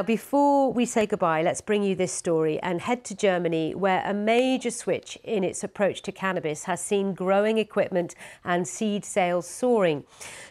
Before we say goodbye, let's bring you this story and head to Germany, where a major switch in its approach to cannabis has seen growing equipment and seed sales soaring.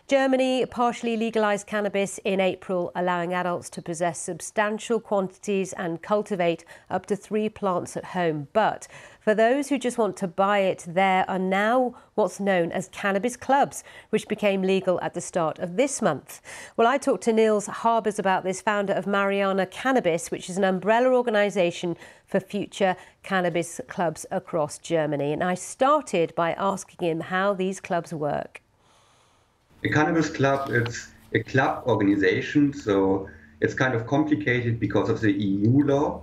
Germany partially legalised cannabis in April, allowing adults to possess substantial quantities and cultivate up to 3 plants at home. But for those who just want to buy it, there are now what's known as cannabis clubs, which became legal at the start of this month. Well, I talked to Niels Harbers about this, founder of Cannabis, which is an umbrella organisation for future cannabis clubs across Germany. And I started by asking him how these clubs work. A cannabis club, it's a club organization, so it's kind of complicated because of the EU law.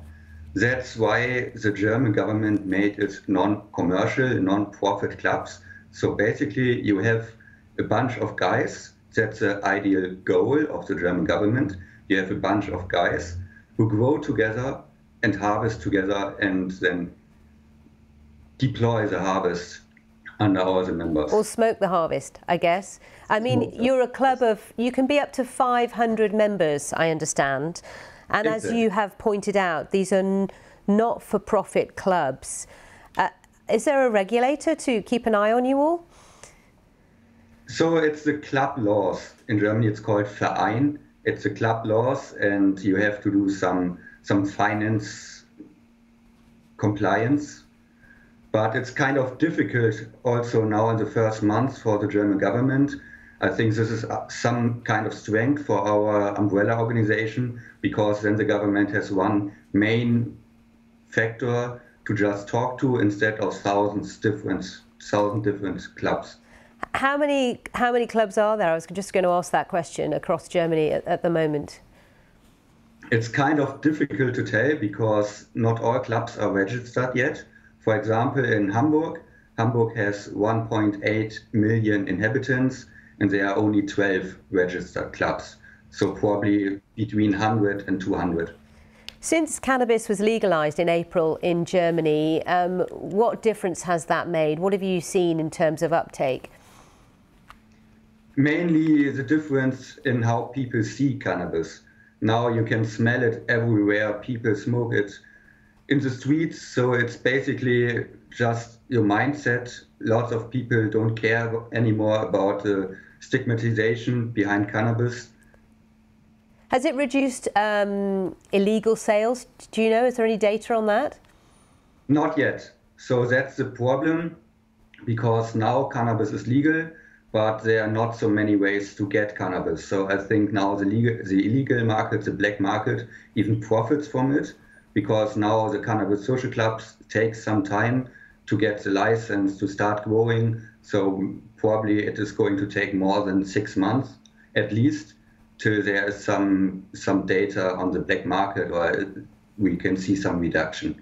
That's why the German government made it non-commercial, non-profit clubs. So basically you have a bunch of guys, that's the ideal goal of the German government. You have a bunch of guys who grow together and harvest together and then deploy the harvest under all the members. Or smoke the harvest, I guess. I mean, you're a club of, you can be up to 500 members, I understand. And as you have pointed out, these are not-for-profit clubs. Is there a regulator to keep an eye on you all? So it's the club laws. In Germany, it's called Verein. It's the club laws, and you have to do some finance compliance. But it's kind of difficult also now in the first months for the German government. I think this is some kind of strength for our umbrella organization, because then the government has one main factor to just talk to instead of thousand different clubs. How many clubs are there? I was just going to ask that question across Germany at the moment. It's kind of difficult to tell because not all clubs are registered yet. For example, in Hamburg has 1.8 million inhabitants and there are only 12 registered clubs. So probably between 100 and 200. Since cannabis was legalised in April in Germany, what difference has that made? What have you seen in terms of uptake? Mainly the difference in how people see cannabis. Now you can smell it everywhere, people smoke it in the streets, so it's basically just your mindset. Lots of people don't care anymore about the stigmatization behind cannabis. Has it reduced illegal sales? Do you know, is there any data on that? Not yet. So that's the problem, because now cannabis is legal, but there are not so many ways to get cannabis. So I think now the illegal market, the black market, even profits from it, because now the cannabis social clubs take some time to get the license to start growing. So probably it is going to take more than 6 months, at least, till there is some data on the black market, or we can see some reduction.